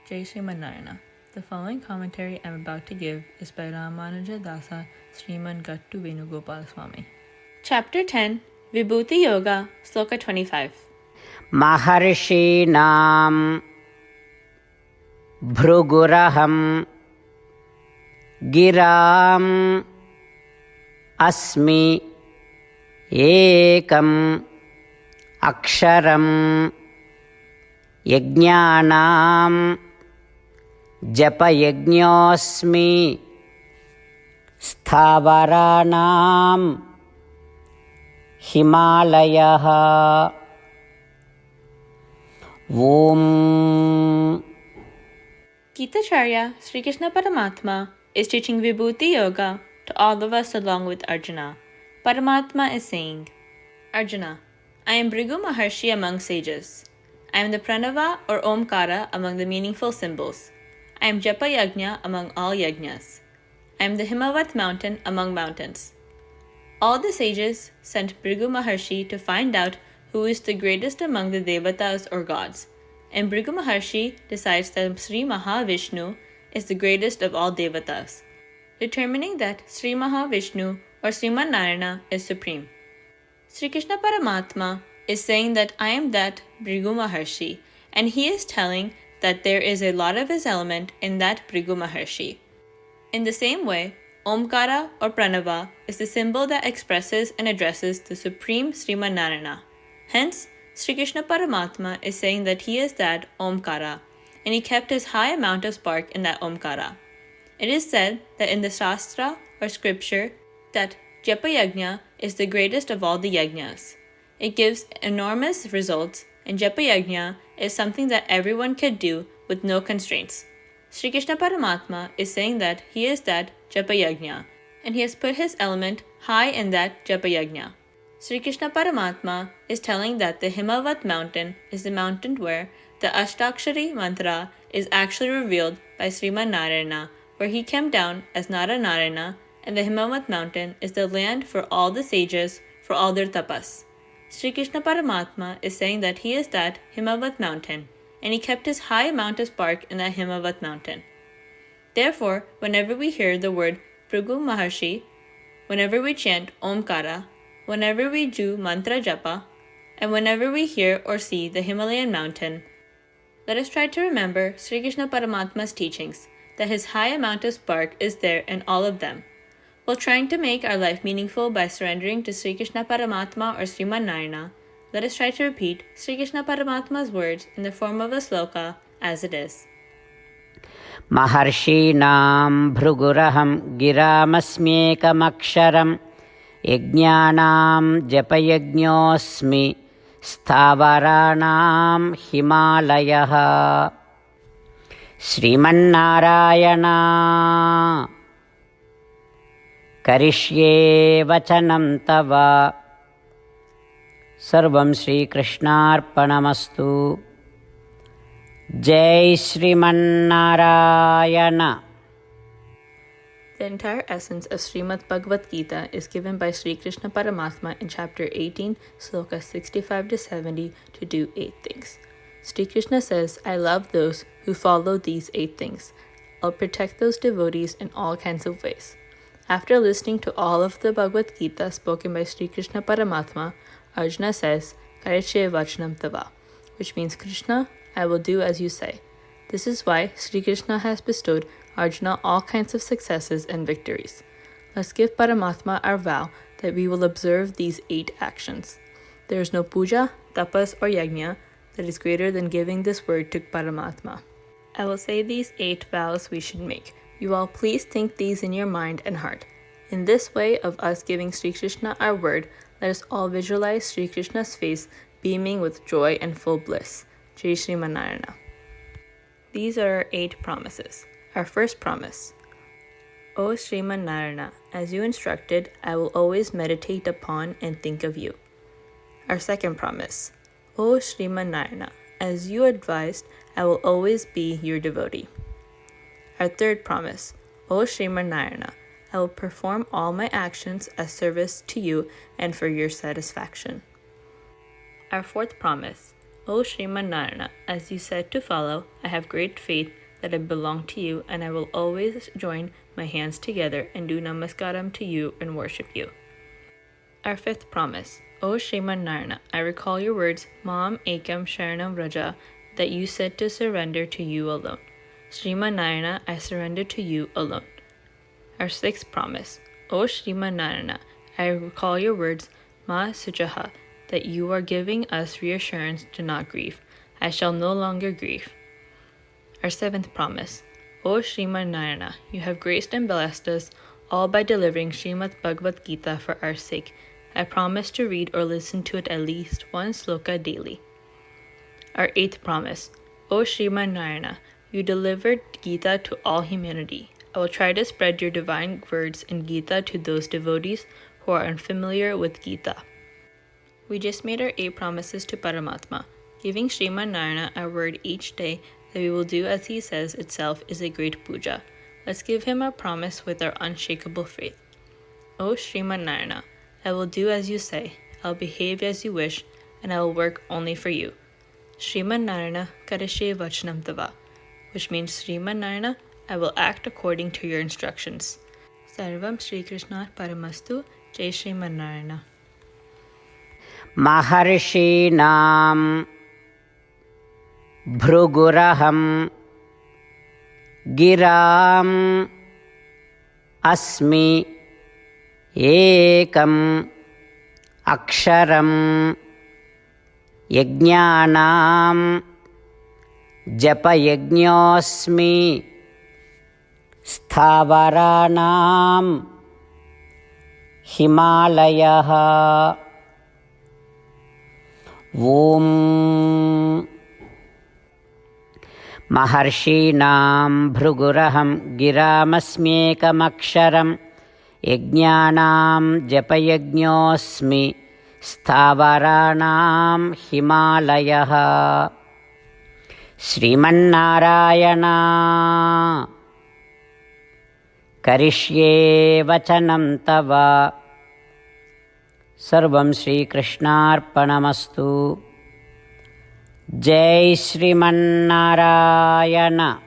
Jai Srimad Narayana. The following commentary I am about to give is by Ramanuja Dasa Srimad Gattu Venugopal Swami. Chapter 10, Vibhuti Yoga, Sloka 25. Maharshīnām bhruguraham girām asmi ekam aksharam yajñānām japayajñosmi sthavarānām himalayah. Om. Gita Charya, Sri Krishna Paramatma, is teaching Vibhuti Yoga to all of us along with Arjuna. Paramatma is saying, Arjuna, I am Bhrigu Maharshi among sages. I am the Pranava or Omkara among the meaningful symbols. I am Japa Yajna among all yajnas. I am the Himavat mountain among mountains. All the sages sent Bhrigu Maharshi to find out who is the greatest among the Devatas or gods. And Bhrigu Maharshi decides that Sri Mahavishnu is the greatest of all Devatas, determining that Sri Mahavishnu or Srimad Narayana is supreme. Sri Krishna Paramatma is saying that I am that Bhrigu Maharshi, and he is telling that there is a lot of his element in that Bhrigu Maharshi. In the same way, Omkara or Pranava is the symbol that expresses and addresses the supreme Srimad Narayana. Hence, Sri Krishna Paramatma is saying that he is that Omkara, and he kept his high amount of spark in that Omkara. It is said that in the Shastra or scripture that Japa Yajna is the greatest of all the yajnas. It gives enormous results, and Japa Yajna is something that everyone could do with no constraints. Sri Krishna Paramatma is saying that he is that Japa Yajna, and he has put his element high in that Japa Yajna. Sri Krishna Paramatma is telling that the Himavat mountain is the mountain where the Ashtakshari mantra is actually revealed by Srimad Narayana, where he came down as Nara Narayana, and the Himavat mountain is the land for all the sages for all their tapas. Sri Krishna Paramatma is saying that he is that Himavat mountain, and he kept his high amount of spark in that Himavat mountain. Therefore, whenever we hear the word Bhrigu Maharshi, whenever we chant Omkara, whenever we do mantra japa, and whenever we hear or see the Himalayan mountain, let us try to remember Sri Krishna Paramatma's teachings, that his high amount of spark is there in all of them. While trying to make our life meaningful by surrendering to Sri Krishna Paramatma or Srimad Narayana, let us try to repeat Sri Krishna Paramatma's words in the form of a sloka as it is. Maharshīnām bhruguraham girāmasmyekamaksharam yajñānām japayajñosmi sthavarānām himalayah. Srimannārāyana karishye vachanam tava. Sarvam Shri Krishnarpanamastu. Jai Srimannārāyana. The entire essence of Srimad Bhagavad Gita is given by Sri Krishna Paramatma in chapter 18, sloka 65 to 70 to do 8 things. Sri Krishna says, I love those who follow these 8 things. I'll protect those devotees in all kinds of ways. After listening to all of the Bhagavad Gita spoken by Sri Krishna Paramatma, Arjuna says, Karishye Vachanam Tava, which means, Krishna, I will do as you say. This is why Sri Krishna has bestowed Arjuna all kinds of successes and victories. Let's give Paramatma our vow that we will observe these 8 actions. There is no puja, tapas, or yajna that is greater than giving this word to Paramatma. I will say these 8 vows we should make. You all please think these in your mind and heart. In this way of us giving Sri Krishna our word, let us all visualize Sri Krishna's face beaming with joy and full bliss. Jai Srimad Narayana. These are our 8 promises. Our first promise. O Srimad Narayana, as you instructed, I will always meditate upon and think of you. Our second promise. O Srimad Narayana, as you advised, I will always be your devotee. Our third promise. O Srimad Narayana, I will perform all my actions as service to you and for your satisfaction. Our fourth promise. O Srimad Narayana, as you said to follow, I have great faith that I belong to you, and I will always join my hands together and do namaskaram to you and worship you. Our fifth promise. O Srimad Narayana, I recall your words, Mam Ekam Sharanam Vraja, that you said to surrender to you alone. Srimad Narayana, I surrender to you alone. Our sixth promise. O Srimad Narayana, I recall your words, Ma Sujaha, that you are giving us reassurance to not grieve. I shall no longer grieve. Our seventh promise. O Srimad Narayana, you have graced and blessed us all by delivering Srimad Bhagavad Gita for our sake. I promise to read or listen to it at least one sloka daily. Our eighth promise. O Srimad Narayana, you delivered Gita to all humanity. I will try to spread your divine words in Gita to those devotees who are unfamiliar with Gita. We just made our 8 promises to Paramatma. Giving Srimad Narayana our word each day that we will do as he says itself is a great puja. Let's give him our promise with our unshakable faith. O Srimad Narayana, I will do as you say, I will behave as you wish, and I will work only for you. Srimad Narayana Karashe Vachanam Tava, which means Srimad Narayana, I will act according to your instructions. Sarvam Shri Krishna Paramastu, Jai Srimad Narayana. Maharshīnām Bhruguraham Girām Asmi Ekam Aksharam Yagnānām Japayajñosmi Sthavarānām Himalayah. Om Maharshīnām Bhruguraham Girāmasmyekamaksharam Yagnānām Japayajñosmi Sthavarānām Himalayah. Srimannārāyana Karishye Vachanam Tava. Sarvam Shri Krishnarpanamastu. Jai Srimannārāyana.